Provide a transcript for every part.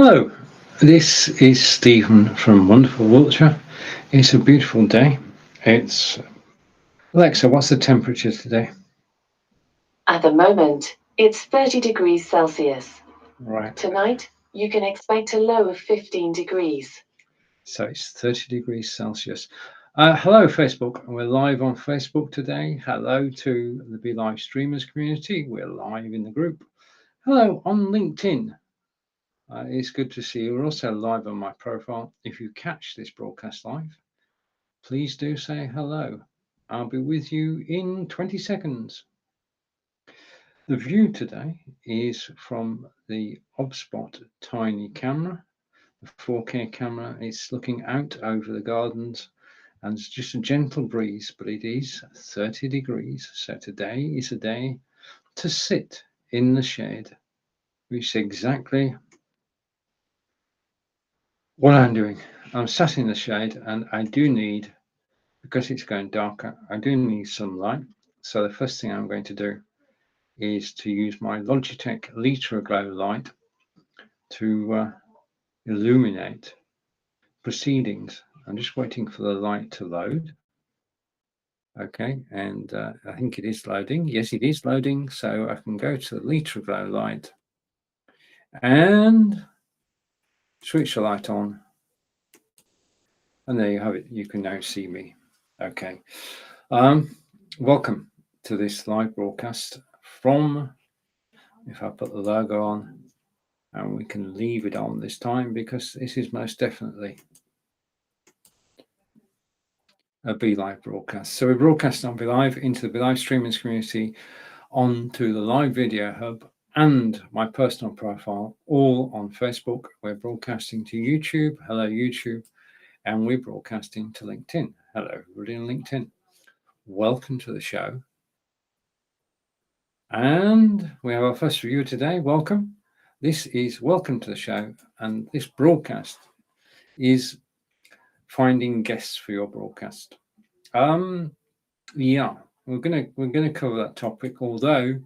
Hello, this is Stephen from wonderful Wiltshire. It's a beautiful day. It's Alexa, what's the temperature today? At the moment, it's 30 degrees Celsius. Right, Tonight, you can expect a low of 15 degrees. so it's 30 degrees Celsius. Hello, Facebook. We're live on Facebook today. Hello to the Be Live Streamers community. We're live in the group. Hello on LinkedIn. It's good to see you. We're also live on my profile. If you catch this broadcast live, please do say hello. I'll be with you in 20 seconds. The view today is from the OBSPOT tiny camera, the 4K camera. It's looking out over the gardens and it's just a gentle breeze, but it is 30 degrees. So today is a day to sit in the shade, which is exactly what I'm doing. I'm sat in the shade and I do need, because it's going darker, I do need some light. So the first thing I'm going to do is to use my Logitech Litra Glow light to illuminate proceedings. I'm just waiting for the light to load. Okay, and I think it is loading. Yes, it is loading. So I can go to the Litra Glow light and switch the light on. And there you have it. You can now see me. Okay. Welcome to this live broadcast from, if I put the logo on, and we can leave it on this time because this is most definitely a Be Live broadcast. So we're broadcasting on Be Live into the Be Live streaming community, onto the live video hub and my personal profile, all on Facebook. We're broadcasting to YouTube. Hello, YouTube. And we're broadcasting to LinkedIn. Hello, everybody on LinkedIn. Welcome to the show. And we have our first viewer today. Welcome. This is Welcome to the Show. And this broadcast is finding guests for your broadcast. Yeah, we're gonna cover that topic. Although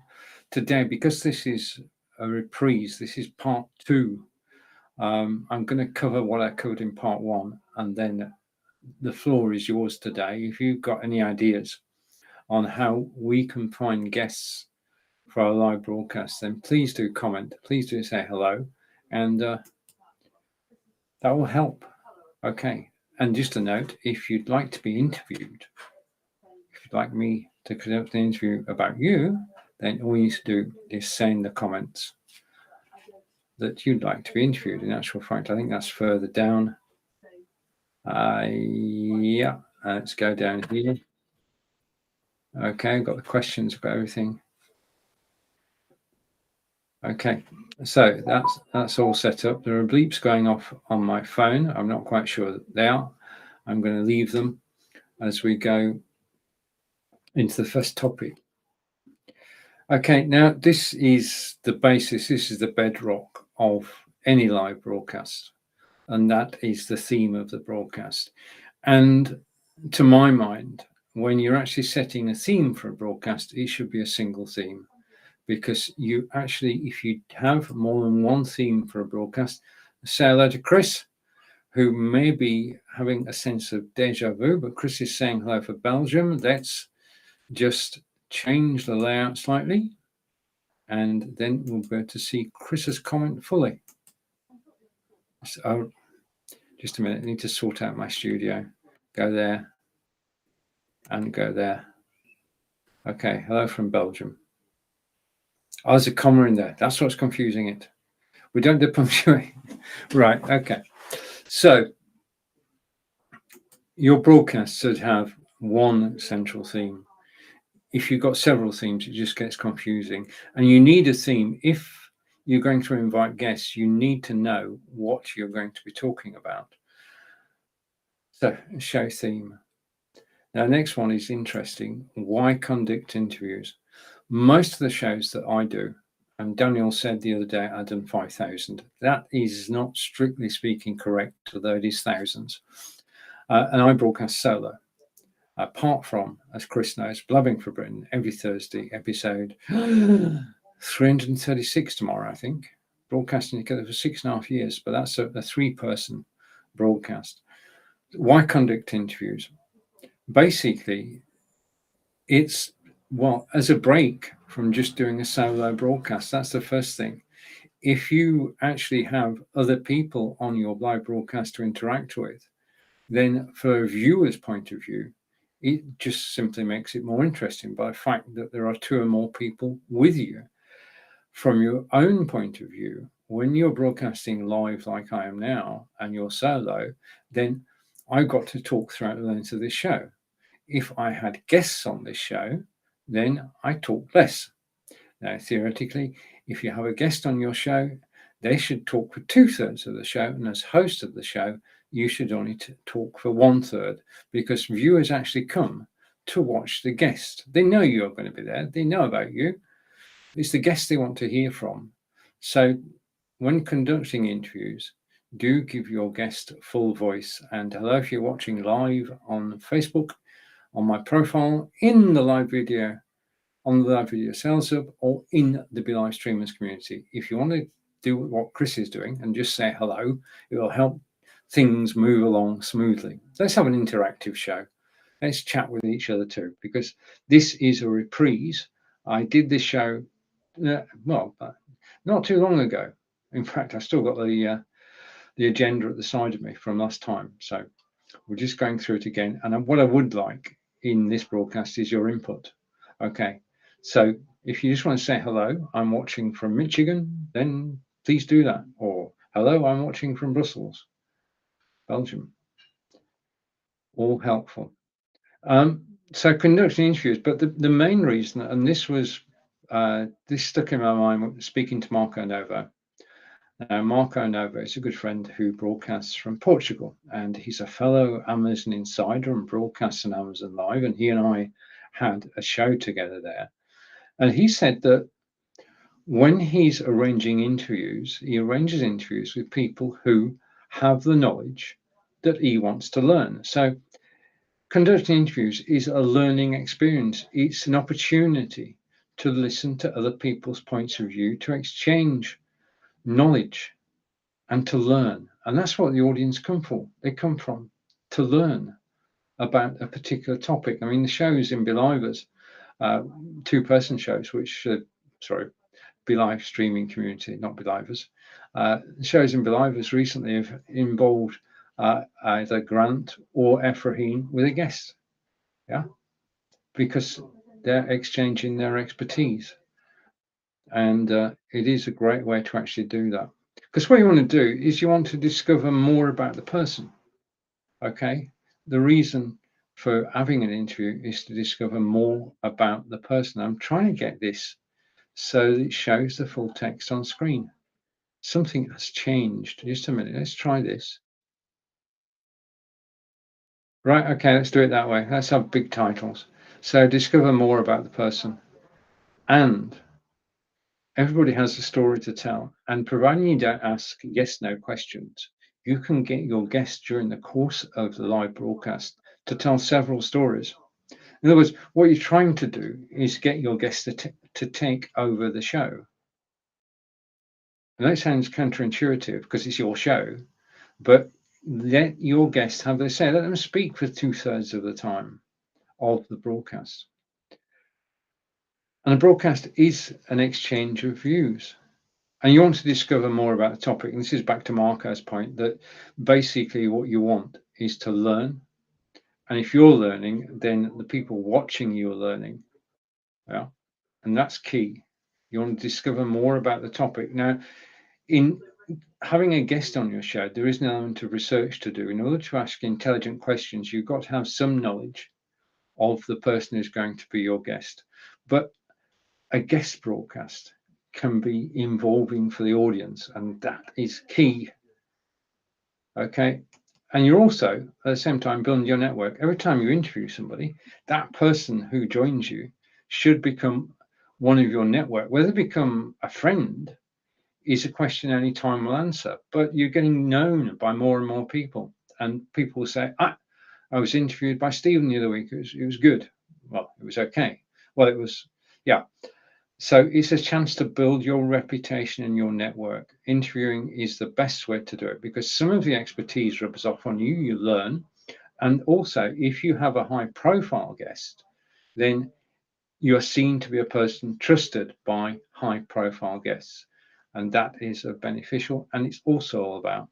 today, because this is a reprise, this is part two. I'm going to cover what I covered in part one, and then the floor is yours today. If you've got any ideas on how we can find guests for our live broadcast, then please do comment. Please do say hello, and that will help. Okay. And just a note, if you'd like to be interviewed, if you'd like me to conduct an interview about you, then all you need to do is say in the comments that you'd like to be interviewed. In actual fact, I think that's further down. Yeah, let's go down here. Okay, got the questions, got everything. Okay, so that's all set up. There are bleeps going off on my phone. I'm not quite sure that they are. I'm going to leave them as we go into the first topic. Okay, now this is the basis, this is the bedrock of any live broadcast, and that is the theme of the broadcast. And to my mind, when you're actually setting a theme for a broadcast, it should be a single theme, because you actually, if you have more than one theme for a broadcast, say hello to Chris, who may be having a sense of deja vu, but Chris is saying hello for Belgium. Let's just change the layout slightly, and then we'll be able to see Chris's comment fully. So, just a minute, I need to sort out my studio. Go there and go there. Okay, hello from Belgium. Oh, there's a comma in there. That's what's confusing it. We don't do punctuation. Right, okay. So your broadcast should have one central theme. If you've got several themes, it just gets confusing. And you need a theme. If you're going to invite guests, you need to know what you're going to be talking about. So, show theme. Now, next one is interesting. Why conduct interviews? Most of the shows that I do, and Daniel said the other day I'd done 5,000. That is not strictly speaking correct, although it is thousands. And I broadcast solo. Apart from, as Chris knows, Blubbing for Britain every Thursday, episode 336 tomorrow, I think. broadcasting together for 6.5 years, but that's a 3-person broadcast. Why conduct interviews? Basically, it's, well, as a break from just doing a solo broadcast. That's the first thing. If you actually have other people on your live broadcast to interact with, then for a viewer's point of view, it just simply makes it more interesting by the fact that there are 2 or more people with you. From your own point of view, when you're broadcasting live like I am now and you're solo, then I've got to talk throughout the length of this show. If I had guests on this show, then I talk less. Now, theoretically, if you have a guest on your show, they should talk for 2/3 of the show, and as host of the show, you should only talk for 1/3, because viewers actually come to watch the guest. They know you're going to be there. They know about you. It's the guest they want to hear from. So when conducting interviews, do give your guest full voice. And hello, if you're watching live on Facebook, on my profile, in the live video, on the Live Video Sales Hub, or in the Be Live Streamers community. If you want to do what Chris is doing and just say hello, it will help things move along smoothly. Let's have an interactive show. Let's chat with each other too, because this is a reprise. I did this show, not too long ago. In fact, I still got the agenda at the side of me from last time. So we're just going through it again. And what I would like in this broadcast is your input. Okay. So if you just want to say hello, I'm watching from Michigan, then please do that. Or hello, I'm watching from Brussels, Belgium. All helpful. So conducting interviews, but the main reason, and this stuck in my mind speaking to Marco Novo. Now, Marco Novo is a good friend who broadcasts from Portugal, and he's a fellow Amazon insider and broadcasts on Amazon Live, and he and I had a show together there. And he said that when he's arranging interviews, he arranges interviews with people who have the knowledge that he wants to learn. So conducting interviews is a learning experience. It's an opportunity to listen to other people's points of view, to exchange knowledge and to learn. And that's what the audience come for. They come from to learn about a particular topic. I mean, the shows in Belivers, 2-person shows, which, Be Live streaming community, not Belivers. Shows in Belivers recently have involved either Grant or Ephraim with a guest. Yeah, because they're exchanging their expertise. And it is a great way to actually do that. Because what you want to do is you want to discover more about the person. Okay. The reason for having an interview is to discover more about the person. I'm trying to get this so that it shows the full text on screen. Something has changed. Just a minute. Let's try this. Right. Okay. Let's do it that way. Let's have big titles. So discover more about the person. And everybody has a story to tell. And providing you don't ask yes/no questions, you can get your guest during the course of the live broadcast to tell several stories. In other words, what you're trying to do is get your guest to take over the show. And that sounds counterintuitive because it's your show, but let your guests have their say. Let them speak for 2/3 of the time of the broadcast. And a broadcast is an exchange of views. And you want to discover more about the topic. And this is back to Marco's point that basically what you want is to learn. And if you're learning, then the people watching you are learning. Yeah. And that's key. You want to discover more about the topic. Now, in having a guest on your show, there is an element of research to do. In order to ask intelligent questions, you've got to have some knowledge of the person who's going to be your guest. But a guest broadcast can be involving for the audience, and that is key. Okay. And you're also at the same time building your network. Every time you interview somebody, that person who joins you should become one of your network. Whether they become a friend is a question only time will answer, but you're getting known by more and more people. And people will say, I was interviewed by Stephen the other week. It was good. Well, it was okay. Well, it was, yeah. So it's a chance to build your reputation and your network. Interviewing is the best way to do it because some of the expertise rubs off on you, you learn. And also, if you have a high profile guest, then you are seen to be a person trusted by high profile guests. And that is beneficial. And it's also all about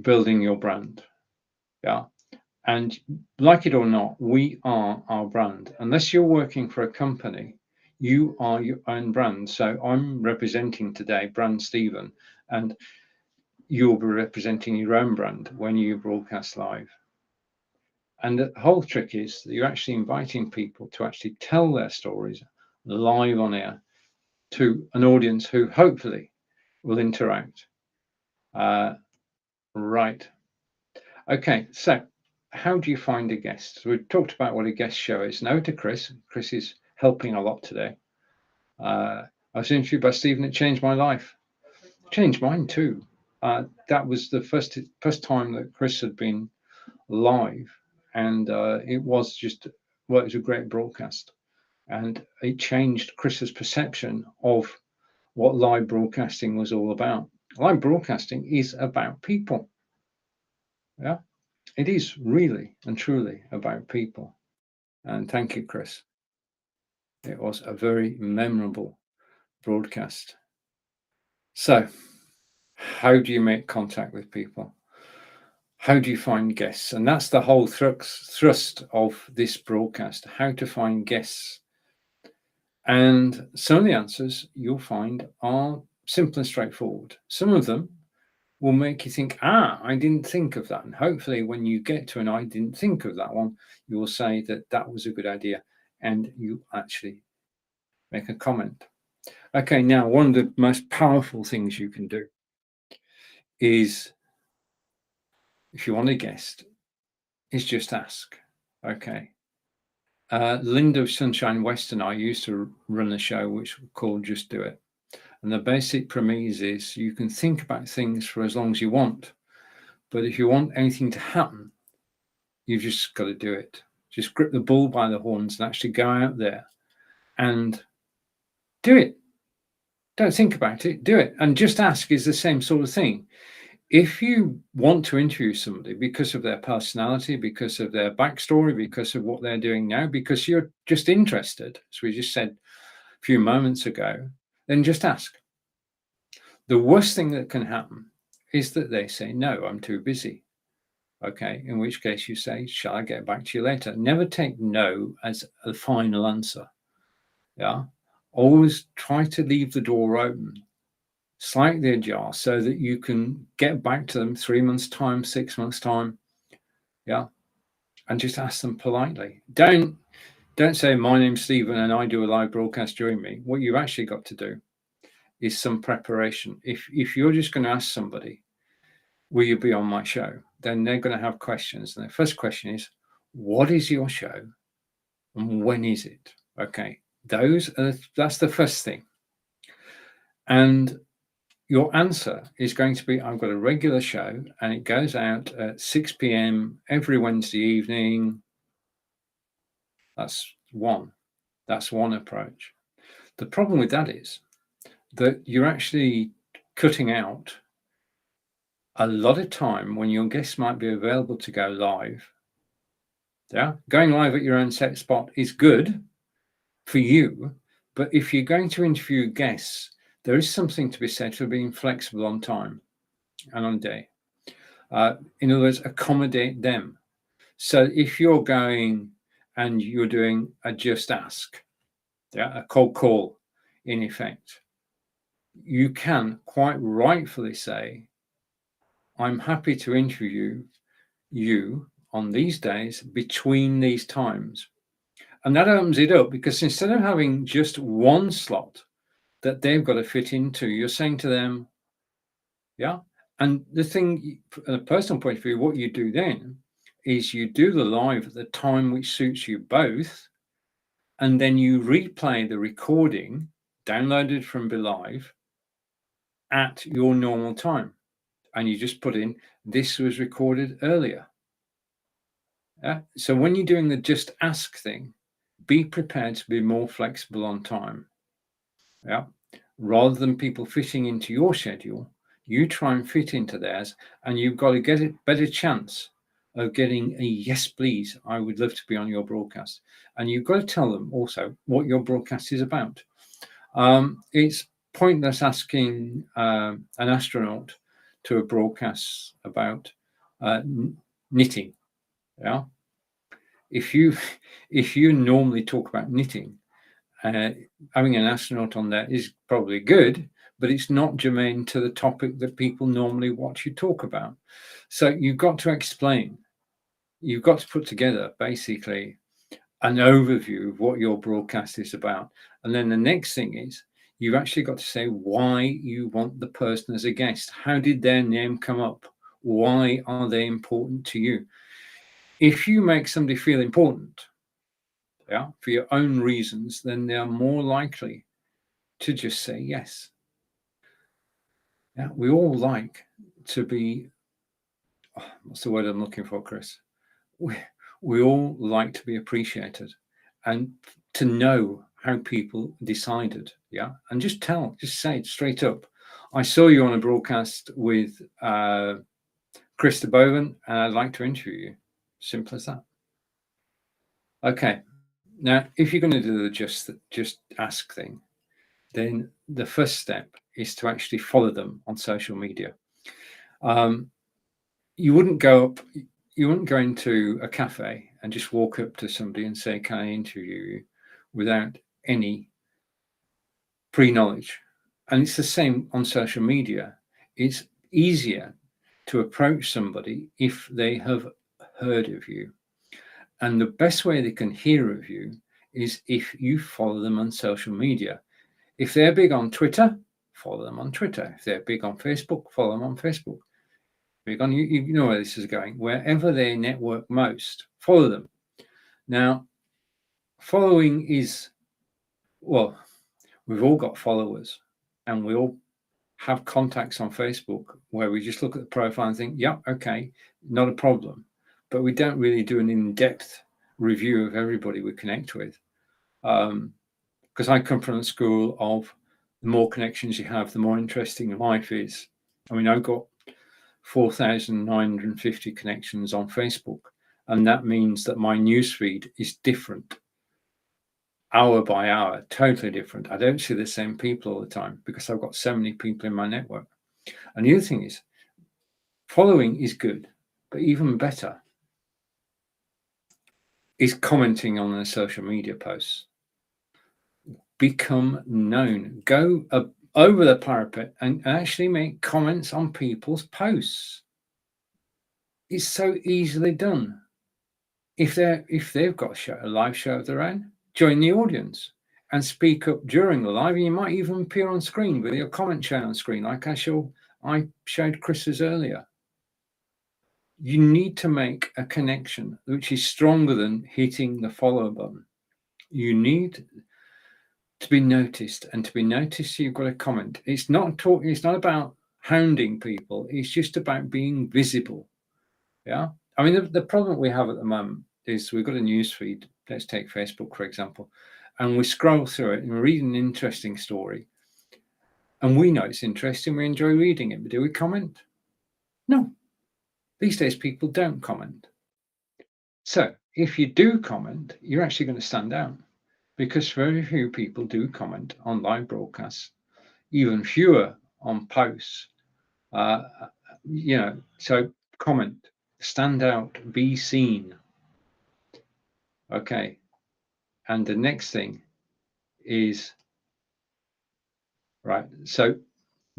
building your brand. Yeah. And like it or not, we are our brand. Unless you're working for a company, you are your own brand. So I'm representing today brand Stephen, and you'll be representing your own brand when you broadcast live. And the whole trick is that you're actually inviting people to actually tell their stories live on air to an audience who hopefully will interact. Right. Okay, so how do you find a guest? So we've talked about what a guest show is. Now to Chris. Chris is helping a lot today. I was interviewed by Stephen. It changed my life. Changed mine too. That was the first time that Chris had been live, and it was just, well, it was a great broadcast, and it changed Chris's perception of what live broadcasting was all about. Live broadcasting is about people. Yeah. It is really and truly about people. And thank you, Chris. It was a very memorable broadcast. So, how do you make contact with people? How do you find guests? And that's the whole thrust of this broadcast, how to find guests. And some of the answers you'll find are simple and straightforward. Some of them will make you think, I didn't think of that. And hopefully when you get to an I didn't think of that one, you will say that that was a good idea and you actually make a comment. Okay, now one of the most powerful things you can do is, if you want a guest, is just ask. Okay. Linda of Sunshine West and I used to run a show which we called Just Do It. And the basic premise is you can think about things for as long as you want. But if you want anything to happen, you've just got to do it. Just grip the bull by the horns and actually go out there and do it. Don't think about it, do it. And just ask is the same sort of thing. If you want to interview somebody because of their personality, because of their backstory, because of what they're doing now, because you're just interested, as we just said a few moments ago, then just ask. The worst thing that can happen is that they say, no, I'm too busy. Okay, in which case you say, shall I get back to you later? Never take no as a final answer. Yeah, always try to leave the door open, slightly ajar, so that you can get back to them 3 months' time, 6 months' time. Yeah, and just ask them politely. Don't say, my name's Stephen and I do a live broadcast during me. What you've actually got to do is some preparation. If you're just going to ask somebody, will you be on my show? Then they're going to have questions. And the first question is, what is your show and when is it? Okay, that's the first thing. And your answer is going to be, I've got a regular show and it goes out at 6 p.m. every Wednesday evening. That's one approach. The problem with that is that you're actually cutting out a lot of time when your guests might be available to go live. Yeah, going live at your own set spot is good for you, but if you're going to interview guests, there is something to be said for being flexible on time and on day. In other words, accommodate them. So if you're going and you're doing a just ask, yeah, a cold call in effect, you can quite rightfully say, I'm happy to interview you on these days between these times. And that opens it up because instead of having just one slot that they've got to fit into, you're saying to them, yeah. And the thing, from a personal point of view, what you do then is you do the live at the time which suits you both. And then you replay the recording downloaded from BeLive at your normal time. And you just put in, this was recorded earlier. Yeah? So when you're doing the just ask thing, be prepared to be more flexible on time. Yeah. Rather than people fitting into your schedule, you try and fit into theirs, and you've got to get a better chance of getting a yes, please. I would love to be on your broadcast. And you've got to tell them also what your broadcast is about. It's pointless asking an astronaut to a broadcast about knitting. Yeah. If you normally talk about knitting, having an astronaut on there is probably good, but it's not germane to the topic that people normally watch you talk about. So you've got to explain, you've got to put together basically an overview of what your broadcast is about. And then the next thing is you've actually got to say why you want the person as a guest. How did their name come up? Why are they important to you? If you make somebody feel important, yeah, for your own reasons, then they are more likely to just say yes. Yeah, we all like to be, what's the word I'm looking for, Chris? We all like to be appreciated and to know how people decided. Yeah. And just say it straight up. I saw you on a broadcast with Chris de Boven, and I'd like to interview you. Simple as that. Okay. Now, if you're going to do the just ask thing, then the first step is to actually follow them on social media. You wouldn't go into a cafe and just walk up to somebody and say, "Can I interview you?" without any pre-knowledge. And it's the same on social media. It's easier to approach somebody if they have heard of you. And the best way they can hear of you is if you follow them on social media. If they're big on Twitter, follow them on Twitter. If they're big on Facebook, follow them on Facebook. Big on you know where this is going. Wherever they network most, follow them. Now, following is, well, we've all got followers, and we all have contacts on Facebook where we just look at the profile and think, yeah, okay, not a problem. But we don't really do an in-depth review of everybody we connect with. Because I come from a school of the more connections you have, the more interesting life is. I mean, I've got 4,950 connections on Facebook, and that means that my newsfeed is different hour by hour, totally different. I don't see the same people all the time because I've got so many people in my network. And the other thing is, following is good, but even better is commenting on their social media posts. Become known. Go over the parapet and actually make comments on people's posts. It's so easily done. If they've got a live show of their own, join the audience and speak up during the live. And you might even appear on screen with your comment shown on screen, like I showed Chris's earlier. You need to make a connection which is stronger than hitting the follow button. You need to be noticed, and to be noticed, you've got to comment. It's not about hounding people. It's just about being visible. Yeah. I mean, the problem we have at the moment is we've got a news feed. Let's take Facebook, for example, and we scroll through it and read an interesting story. And we know it's interesting. We enjoy reading it. But do we comment? No. These days, people don't comment. So if you do comment, you're actually going to stand out, because very few people do comment on live broadcasts, even fewer on posts. So comment, stand out, be seen. Okay. And the next thing is, right, so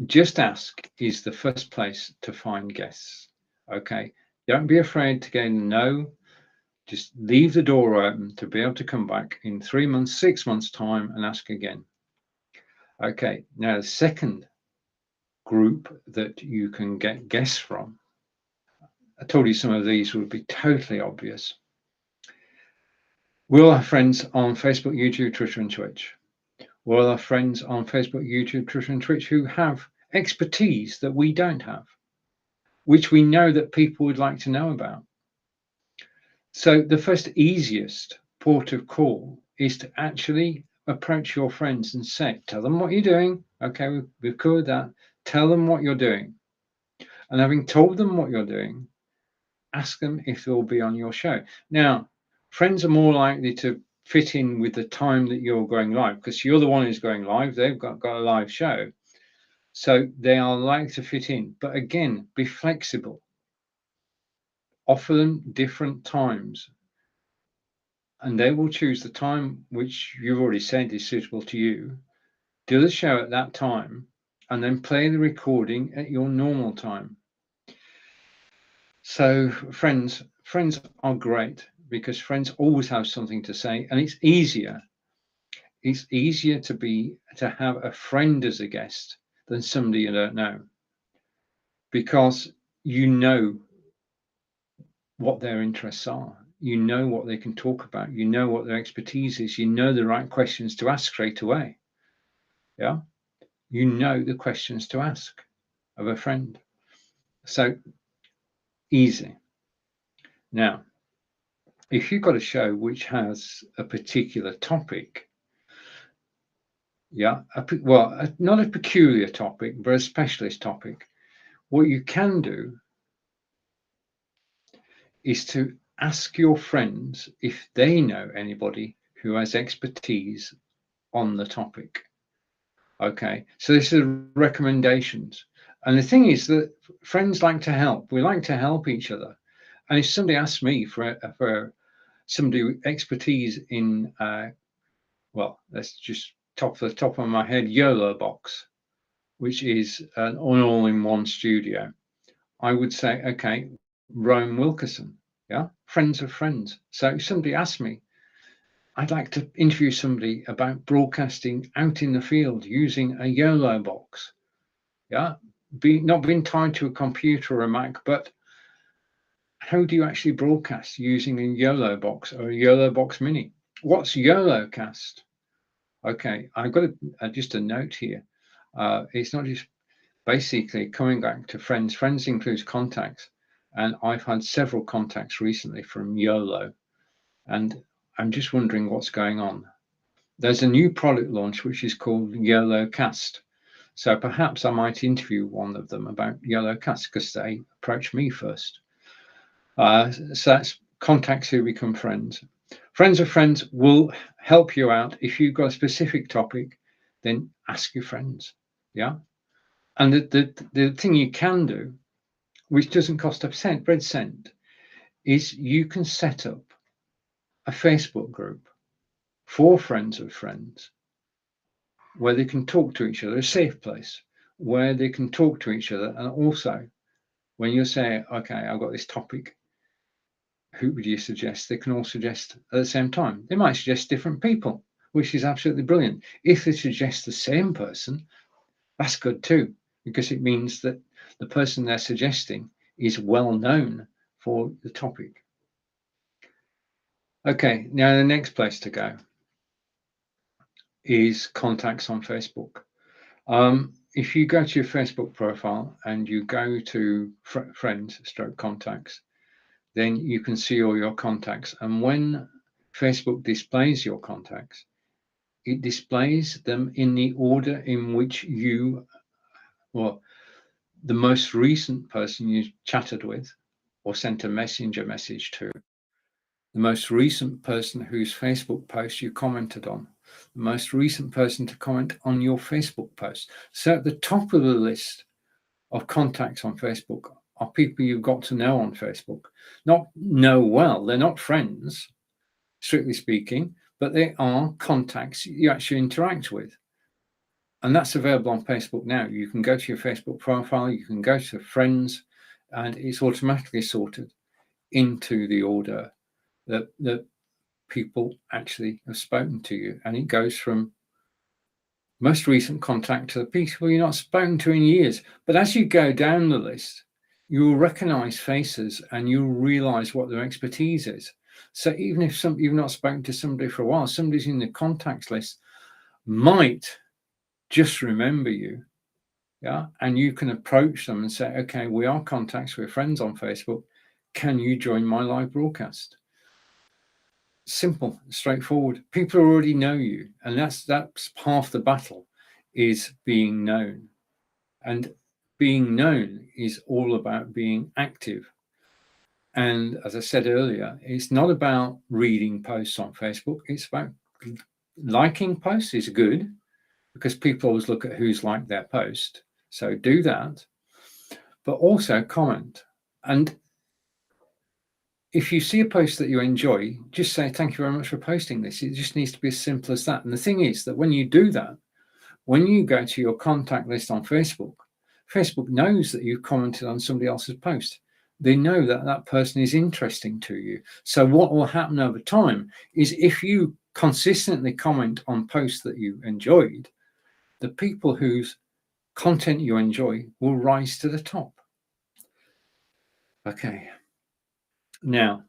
just ask is the first place to find guests. Okay. Don't be afraid to get a no. Just leave the door open to be able to come back in 3 months, 6 months' time and ask again. Okay. Now, the second group that you can get guests from, I told you some of these would be totally obvious. We'll have friends on Facebook, YouTube, Twitter, and Twitch. We'll have friends on Facebook, YouTube, Twitter, and Twitch who have expertise that we don't have, which we know that people would like to know about. So the first easiest port of call is to actually approach your friends and tell them what you're doing. Okay, we've covered that. Tell them what you're doing. And having told them what you're doing, ask them if they'll be on your show. Now, friends are more likely to fit in with the time that you're going live, because you're the one who's going live. They've got a live show. So they are likely to fit in. But again, be flexible. Offer them different times. And they will choose the time which you've already said is suitable to you. Do the show at that time, and then play the recording at your normal time. So friends are great, because friends always have something to say, and it's easier to have a friend as a guest than somebody you don't know, because you know what their interests are, you know what they can talk about, you know what their expertise is, you know the right questions to ask straight away. Yeah, you know the questions to ask of a friend. So easy. Now, if you've got a show which has a particular topic, not a peculiar topic, but a specialist topic, what you can do is to ask your friends if they know anybody who has expertise on the topic. Okay, so this is recommendations. And the thing is that friends like to help. We like to help each other. And if somebody asks me for somebody expertise in, let's just the top of my head, YOLO box, which is an all-in-one studio, I would say, okay, Rome Wilkerson, yeah, friends of friends. So if somebody asks me, I'd like to interview somebody about broadcasting out in the field using a YOLO box, yeah, not being tied to a computer or a Mac, but how do you actually broadcast using a YOLO box or a YOLO box mini? What's YOLO cast? Okay, I've got just a note here. It's not just basically coming back to friends. Friends includes contacts, and I've had several contacts recently from YOLO, and I'm just wondering what's going on. There's a new product launch which is called YOLO Cast. So perhaps I might interview one of them about YOLO Cast, because they approached me first. So that's contacts who become friends. Friends of friends will help you out. If you've got a specific topic, then ask your friends. Yeah. And the thing you can do, which doesn't cost a cent, red cent, is you can set up a Facebook group for friends of friends where they can talk to each other, a safe place where they can talk to each other. And also, when you're saying, okay, I've got this topic, who would you suggest? They can all suggest at the same time. They might suggest different people, which is absolutely brilliant. If they suggest the same person, that's good too, because it means that the person they're suggesting is well known for the topic. Okay, now the next place to go is contacts on Facebook. If you go to your Facebook profile and you go to friends / contacts, then you can see all your contacts. And when Facebook displays your contacts, it displays them in the order in which the most recent person you chatted with or sent a messenger message to, the most recent person whose Facebook post you commented on, the most recent person to comment on your Facebook post. So at the top of the list of contacts on Facebook are people you've got to know on Facebook. Not know well, they're not friends, strictly speaking, but they are contacts you actually interact with. And that's available on Facebook now. You can go to your Facebook profile, you can go to friends, and it's automatically sorted into the order that people actually have spoken to you. And it goes from most recent contact to the people you're not spoken to in years. But as you go down the list, you'll recognize faces and you'll realize what their expertise is. So even if you've not spoken to somebody for a while, somebody's in the contacts list might just remember you. Yeah. And you can approach them and say, okay, we are contacts, we're friends on Facebook. Can you join my live broadcast? Simple, straightforward. People already know you, and that's half the battle, is being known. And being known is all about being active. And as I said earlier, it's not about reading posts on Facebook. It's about liking posts is good, because people always look at who's liked their post. So do that, but also comment. And if you see a post that you enjoy, just say, thank you very much for posting this. It just needs to be as simple as that. And the thing is that when you do that, when you go to your contact list on Facebook, Facebook knows that you've commented on somebody else's post. They know that that person is interesting to you. So what will happen over time is, if you consistently comment on posts that you enjoyed, the people whose content you enjoy will rise to the top. Okay. Now,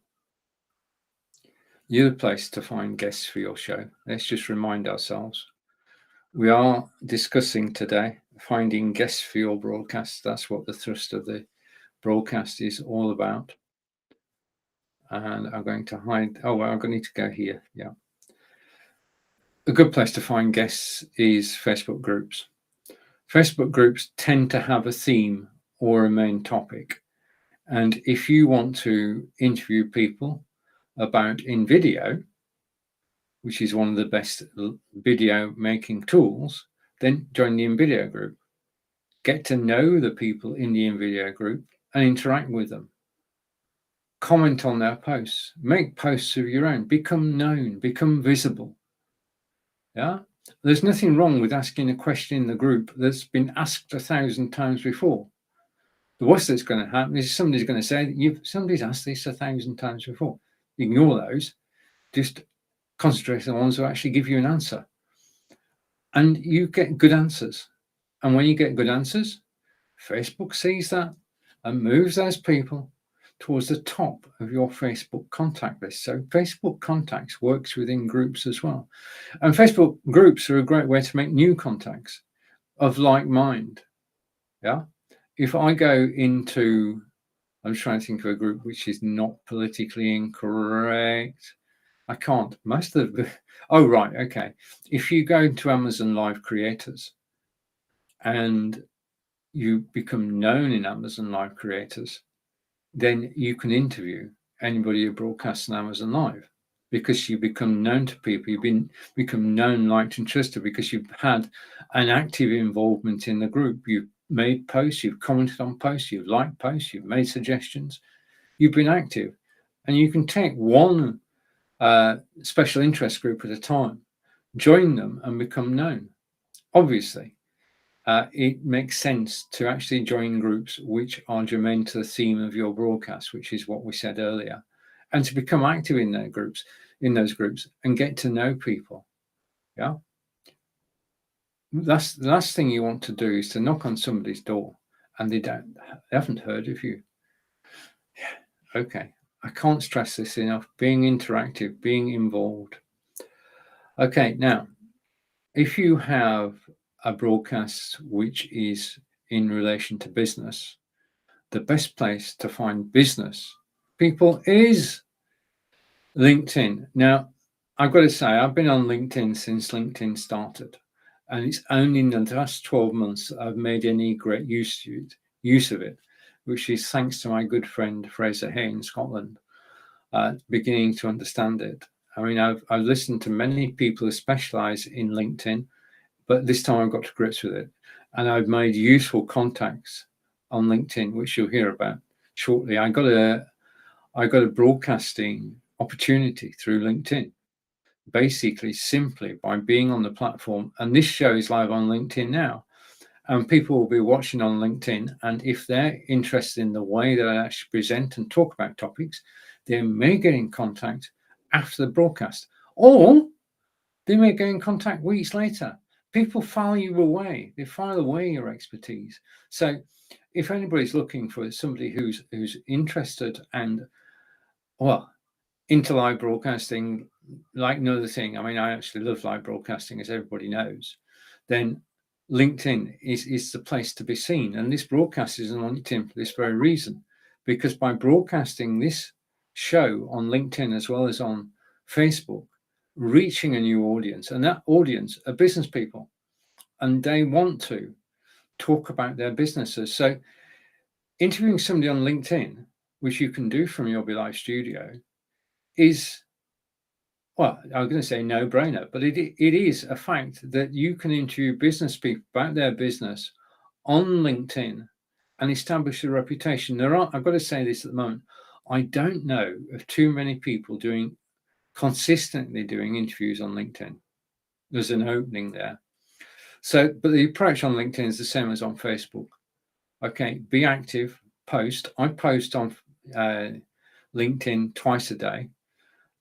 the other place to find guests for your show, let's just remind ourselves, we are discussing today finding guests for your broadcast. That's what the thrust of the broadcast is all about. And I'm going to hide. Oh, well, I'm going to need to go here. Yeah. A good place to find guests is Facebook groups. Facebook groups tend to have a theme or a main topic. And if you want to interview people about in video, which is one of the best video making tools, then join the InVideo group. Get to know the people in the InVideo group and interact with them. Comment on their posts. Make posts of your own. Become known. Become visible. Yeah? There's nothing wrong with asking a question in the group that's been asked 1,000 times before. The worst that's going to happen is somebody's going to say, somebody's asked this 1,000 times before. Ignore those. Just concentrate on the ones who actually give you an answer. And you get good answers. And when you get good answers, Facebook sees that and moves those people towards the top of your Facebook contact list. So Facebook contacts works within groups as well. And Facebook groups are a great way to make new contacts of like mind. Yeah. If I go into, I'm trying to think of a group which is not politically incorrect. I can't. Most of the, oh, right. Okay. If you go to Amazon Live Creators and you become known in Amazon Live Creators, then you can interview anybody who broadcasts on Amazon Live, because you become known to people. You've become known, liked, and trusted because you've had an active involvement in the group. You've made posts, you've commented on posts, you've liked posts, you've made suggestions, you've been active. And you can take one special interest group at a time, join them and become known. Obviously, it makes sense to actually join groups which are germane to the theme of your broadcast, which is what we said earlier, and to become active in those groups and get to know people. Yeah. That's the last thing you want to do, is to knock on somebody's door and they haven't heard of you. Okay. I can't stress this enough. Being interactive, being involved. Okay. Now, if you have a broadcast which is in relation to business, the best place to find business people is LinkedIn. Now, I've got to say, I've been on LinkedIn since LinkedIn started, and it's only in the last 12 months that I've made any great use of it, which is thanks to my good friend Fraser Hay in Scotland, beginning to understand it. I mean, I've listened to many people who specialize in LinkedIn, but this time I've got to grips with it, and I've made useful contacts on LinkedIn, which you'll hear about shortly. I got a broadcasting opportunity through LinkedIn, basically simply by being on the platform. And this show is live on LinkedIn now, and people will be watching on LinkedIn. And if they're interested in the way that I actually present and talk about topics, they may get in contact after the broadcast, or they may get in contact weeks later. People file you away. They file away your expertise. So if anybody's looking for somebody who's interested and, well, into live broadcasting like no other thing, I mean, I actually love live broadcasting, as everybody knows, then LinkedIn is the place to be seen. And this broadcast is on LinkedIn for this very reason, because by broadcasting this show on LinkedIn as well as on Facebook, reaching a new audience, and that audience are business people, and they want to talk about their businesses. So interviewing somebody on LinkedIn, which you can do from your Be Live studio, is, well, I'm going to say no brainer, but it is a fact that you can interview business people about their business on LinkedIn and establish a reputation. I've got to say this at the moment, I don't know of too many people consistently doing interviews on LinkedIn. There's an opening there. So, but the approach on LinkedIn is the same as on Facebook. Okay, be active, post. I post on LinkedIn twice a day.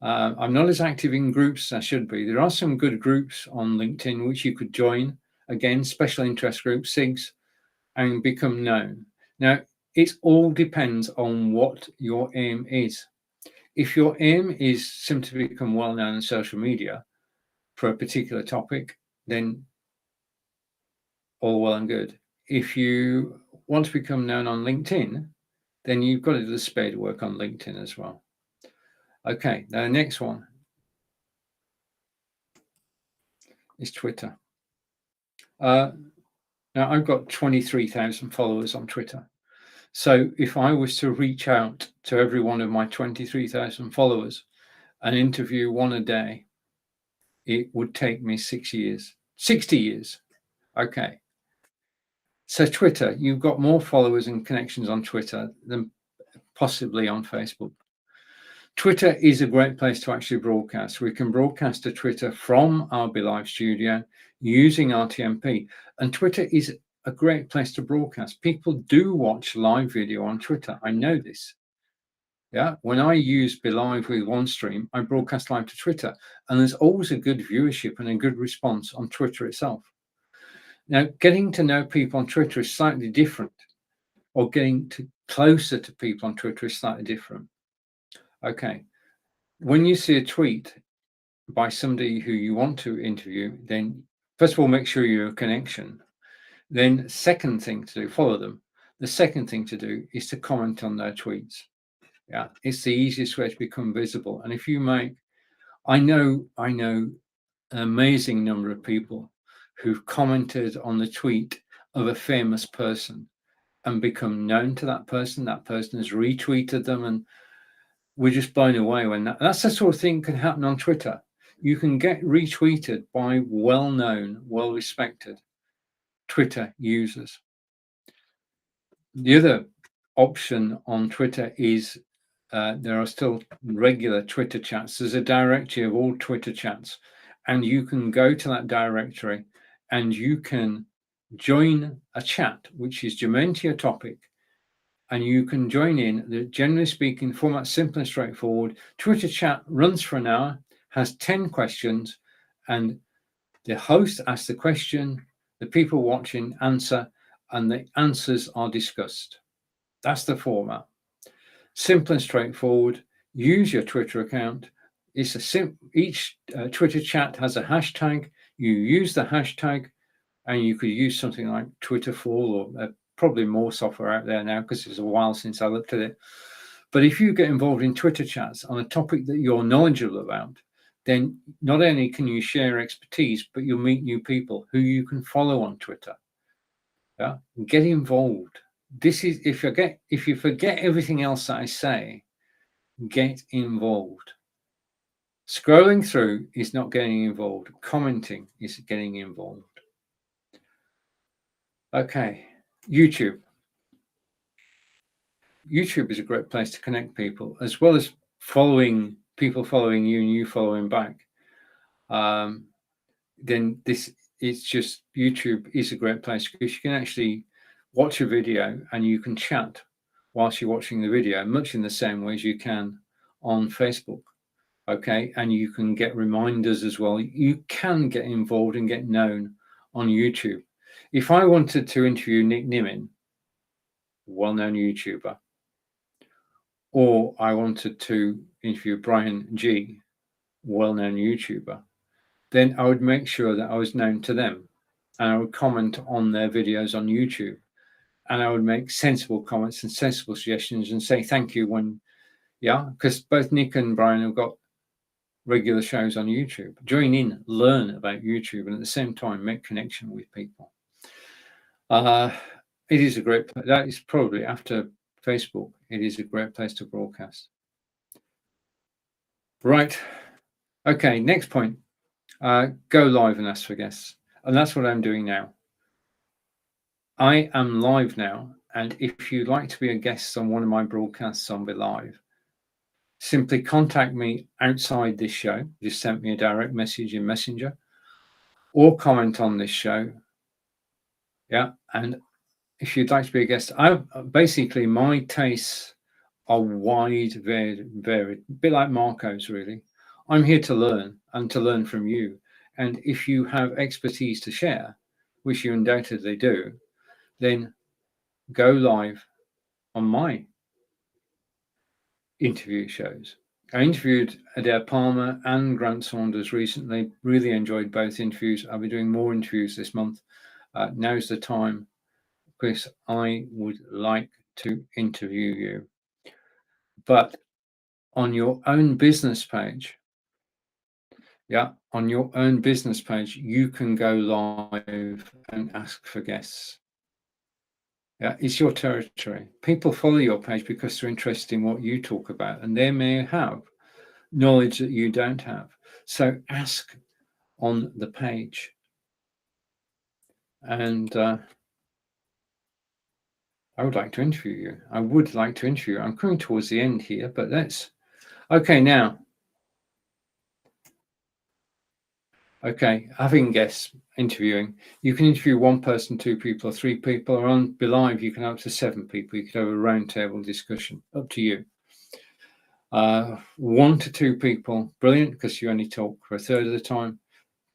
I'm not as active in groups as I should be. There are some good groups on LinkedIn which you could join. Again, special interest groups, SIGs, and become known. Now, it all depends on what your aim is. If your aim is simply to become well known on social media for a particular topic, then all well and good. If you want to become known on LinkedIn, then you've got to do the spade work on LinkedIn as well. Okay, now the next one is Twitter. Now I've got 23,000 followers on Twitter. So if I was to reach out to every one of my 23,000 followers and interview one a day, it would take me 6 years, 60 years. Okay. So Twitter, you've got more followers and connections on Twitter than possibly on Facebook. Twitter is a great place to actually broadcast. We can broadcast to Twitter from our Be Live studio using RTMP. And Twitter is a great place to broadcast. People do watch live video on Twitter. I know this. Yeah, when I use Be Live with OneStream, I broadcast live to Twitter. And there's always a good viewership and a good response on Twitter itself. Now, getting to know people on Twitter is slightly different, or getting closer to people on Twitter is slightly different. Okay. When you see a tweet by somebody who you want to interview, then first of all, make sure you're a connection. Then second thing to do, follow them. The second thing to do is to comment on their tweets. Yeah, it's the easiest way to become visible. And if you make, I know an amazing number of people who've commented on the tweet of a famous person and become known to that person. That person has retweeted them, and we're just blown away when that's the sort of thing can happen on Twitter. You can get retweeted by well-known, well-respected Twitter users. The other option on Twitter is there are still regular Twitter chats. There's a directory of all Twitter chats, and you can go to that directory and you can join a chat which is germane to your topic, and you can join in. The generally speaking format, simple and straightforward. Twitter chat runs for an hour, has 10 questions, and the host asks the question, the people watching answer, and the answers are discussed. That's the format. Simple and straightforward. Use your Twitter account. It's each Twitter chat has a hashtag. You use the hashtag, and you could use something like Twitterfall, or probably more software out there now because it's a while since I looked at it. But if you get involved in Twitter chats on a topic that you're knowledgeable about, then not only can you share expertise, but you'll meet new people who you can follow on Twitter. Yeah, get involved. This is if you forget everything else that I say, get involved. Scrolling through is not getting involved. Commenting is getting involved. Okay, YouTube. YouTube is a great place to connect people, as well as people following you and you following back. Then it's just YouTube is a great place because you can actually watch a video and you can chat whilst you're watching the video, much in the same way as you can on Facebook. Okay, and you can get reminders as well. You can get involved and get known on YouTube. If I wanted to interview Nick Nimin, well-known YouTuber, or I wanted to interview Brian G, well-known YouTuber, then I would make sure that I was known to them, and I would comment on their videos on YouTube, and I would make sensible comments and sensible suggestions and say thank you when, yeah, because both Nick and Brian have got regular shows on YouTube. Join in, learn about YouTube, and at the same time make connection with people. It is a great place. That is probably, after Facebook, it is a great place to broadcast. Right. Okay, next point. Go live and ask for guests. And that's what I'm doing now. I am live now. And if you'd like to be a guest on one of my broadcasts on Be Live, simply contact me outside this show. Just send me a direct message in Messenger or comment on this show. Yeah. And if you'd like to be a guest, basically my tastes are wide, varied, a bit like Marco's, really. I'm here to learn and to learn from you. And if you have expertise to share, which you undoubtedly do, then go live on my interview shows. I interviewed Adair Palmer and Grant Saunders recently. Really enjoyed both interviews. I'll be doing more interviews this month. Now's the time, Chris. I would like to interview you. But on your own business page, on your own business page, you can go live and ask for guests. Yeah, it's your territory. People follow your page because they're interested in what you talk about, and they may have knowledge that you don't have. So ask on the page. And I would like to interview you. I'm coming towards the end here, but okay now. Okay, having guests, interviewing. You can interview one person, two people, or three people, or on Be Live, you can have up to 7 people. You could have a roundtable discussion, up to you. 1 to 2 people, brilliant, because you only talk for a third of the time.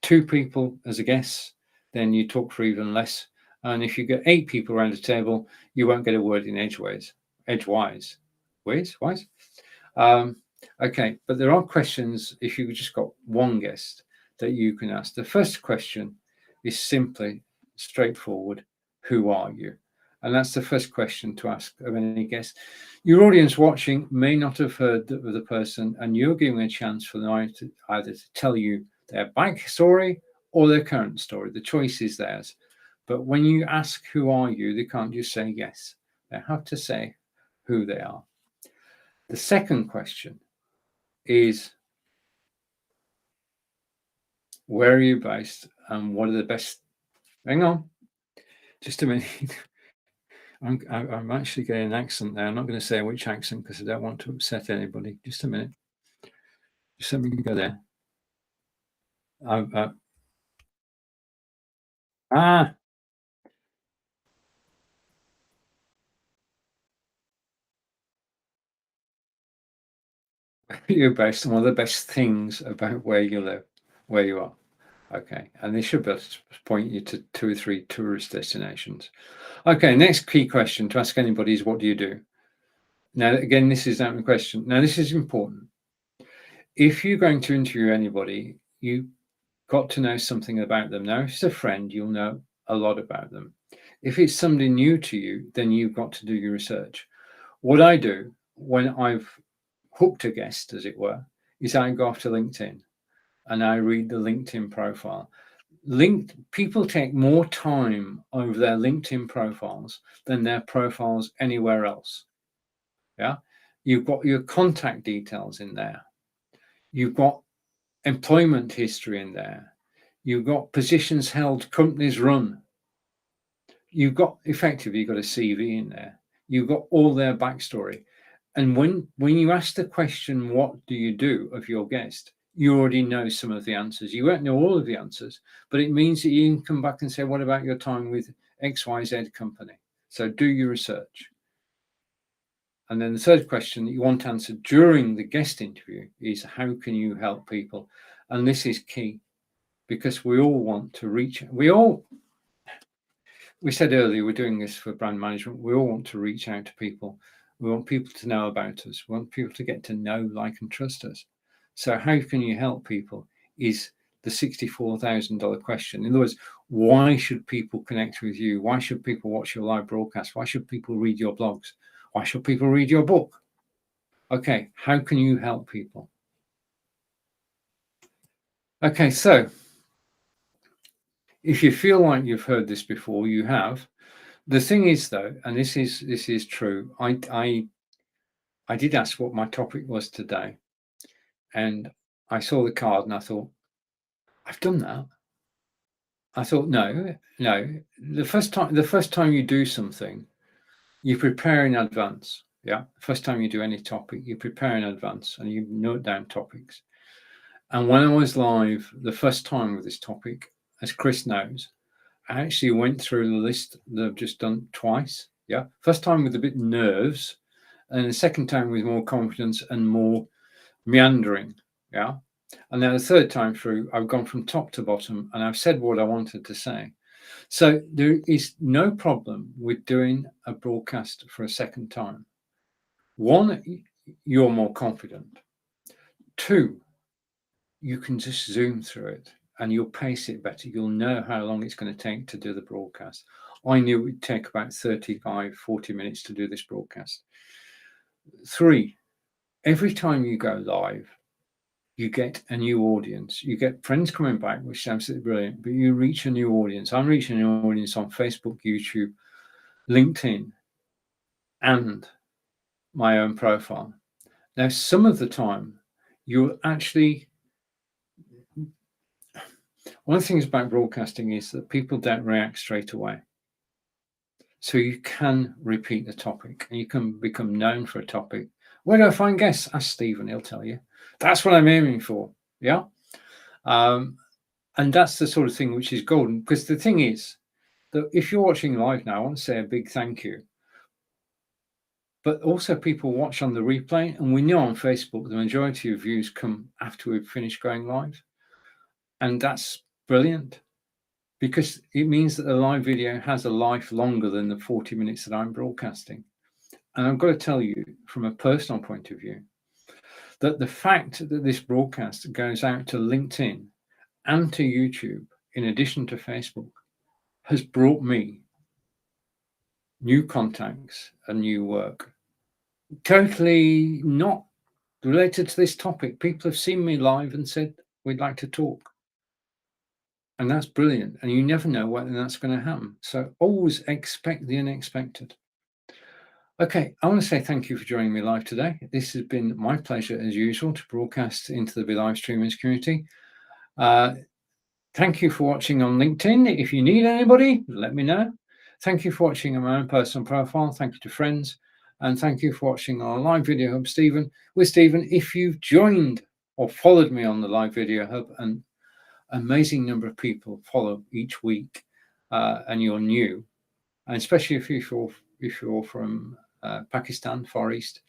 2 people as a guest, then you talk for even less. And if you get 8 people around the table, you won't get a word in edgewise. Okay, but there are questions if you've just got one guest that you can ask. The first question is simply straightforward. Who are you? And that's the first question to ask of any guest. Your audience watching may not have heard of the person, and you're giving a chance for them either to tell you their backstory or their current story. The choice is theirs. But when you ask who are you, they can't just say yes. They have to say who they are. The second question is, where are you based and what are the best? Hang on, just a minute. I'm actually getting an accent there. I'm not going to say which accent because I don't want to upset anybody. Just a minute. Just let me go there. You're based on one of the best things about where you live, where you are. Okay, and they should be able to point you to 2 or 3 tourist destinations. Okay, next key question to ask anybody is, what do you do? Now, again, this is not a question. Now, this is important. If you're going to interview anybody, you've got to know something about them. Now, if it's a friend, you'll know a lot about them. If it's somebody new to you, then you've got to do your research. What I do when I've hooked a guest, as it were, is I go off to LinkedIn and I read the LinkedIn profile. People take more time over their LinkedIn profiles than their profiles anywhere else. Yeah, you've got your contact details in there. You've got employment history in there. You've got positions held, companies run. You've got a CV in there. You've got all their backstory. And when you ask the question, what do you do of your guest, you already know some of the answers. You won't know all of the answers, but it means that you can come back and say, what about your time with XYZ company? So do your research. And then the third question that you want answered during the guest interview is, how can you help people? And this is key, because we all want to reach, we said earlier, we're doing this for brand management. We all want to reach out to people. We want people to know about us. We want people to get to know, like, and trust us. So how can you help people is the $64,000 question. In other words, why should people connect with you? Why should people watch your live broadcast? Why should people read your blogs? Why should people read your book? Okay, how can you help people? Okay, so if you feel like you've heard this before, you have. The thing is, though, and this is true. I did ask what my topic was today, and I saw the card and I thought, I've done that. I thought, no. The first time you do something, you prepare in advance. Yeah. First time you do any topic, you prepare in advance and you note down topics. And when I was live the first time with this topic, as Chris knows, I actually went through the list that I've just done twice. Yeah. First time with a bit nerves, and the second time with more confidence and more meandering. Yeah. And then the third time through, I've gone from top to bottom and I've said what I wanted to say. So there is no problem with doing a broadcast for a second time. One, you're more confident. Two, you can just zoom through it and you'll pace it better. You'll know how long it's going to take to do the broadcast. I knew it would take about 35, 40 minutes to do this broadcast. Three, every time you go live, you get a new audience. You get friends coming back, which is absolutely brilliant, but you reach a new audience. I'm reaching a new audience on Facebook, YouTube, LinkedIn, and my own profile. Now, some of the time, you'll actually, one of the things about broadcasting is that people don't react straight away. So you can repeat the topic and you can become known for a topic. Where do I find guests? Ask Stephen, he'll tell you. That's what I'm aiming for. Yeah. And that's the sort of thing which is golden, because the thing is that if you're watching live now, I want to say a big thank you. But also people watch on the replay, and we know on Facebook the majority of views come after we've finished going live. And that's brilliant, because it means that the live video has a life longer than the 40 minutes that I'm broadcasting. And I've got to tell you, from a personal point of view, that the fact that this broadcast goes out to LinkedIn and to YouTube, in addition to Facebook, has brought me new contacts and new work. Totally not related to this topic. People have seen me live and said, we'd like to talk. And that's brilliant. And you never know when that's going to happen. So always expect the unexpected. Okay, I want to say thank you for joining me live today. This has been my pleasure, as usual, to broadcast into the Be Live Streamers community. Thank you for watching on LinkedIn. If you need anybody, let me know. Thank you for watching on my own personal profile. Thank you to friends. And thank you for watching our live video hub, Stephen. With Stephen, if you've joined or followed me on the live video hub, an amazing number of people follow each week, and you're new, and especially if you're from Pakistan, Far East,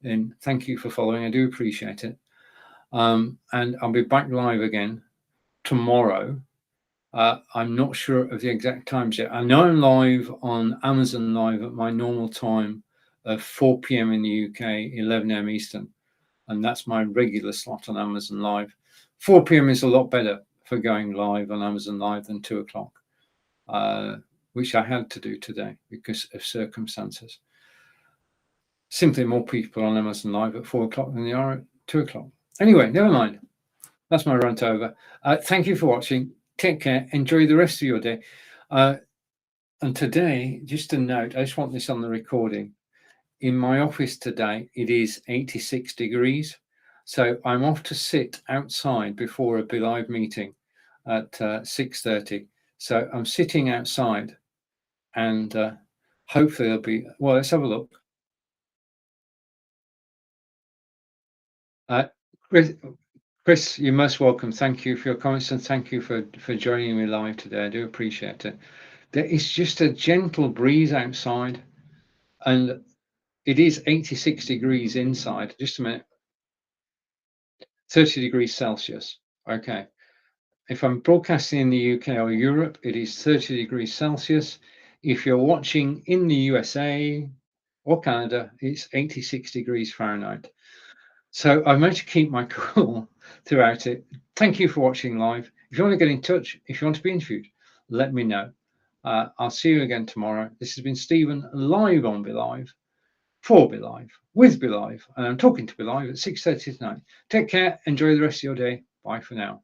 then thank you for following. I do appreciate it. And I'll be back live again tomorrow. I'm not sure of the exact times yet. I know I'm live on Amazon Live at my normal time of 4 p.m. in the UK, 11 a.m. Eastern. And that's my regular slot on Amazon Live. 4 p.m. is a lot better for going live on Amazon Live than 2 o'clock, which I had to do today because of circumstances. Simply more people on Amazon Live at 4 o'clock than they are at 2 o'clock. Anyway, never mind. That's my rant over. Thank you for watching. Take care. Enjoy the rest of your day. And today, just a note, I just want this on the recording. In my office today, it is 86 degrees. So I'm off to sit outside before a Be Live meeting at 6:30. So I'm sitting outside and hopefully there'll be, well, let's have a look. Chris, you're most welcome. Thank you for your comments and thank you for joining me live today. I do appreciate it. There is just a gentle breeze outside and it is 86 degrees inside. Just a minute. 30 degrees Celsius. Okay. If I'm broadcasting in the UK or Europe, it is 30 degrees Celsius. If you're watching in the USA or Canada, it's 86 degrees Fahrenheit. So I managed to keep my cool throughout it. Thank you for watching live. If you want to get in touch, if you want to be interviewed, let me know. I'll see you again tomorrow. This has been Stephen live on Be Live, for Be Live, with Be Live, and I'm talking to Be Live at 6:30 tonight. Take care. Enjoy the rest of your day. Bye for now.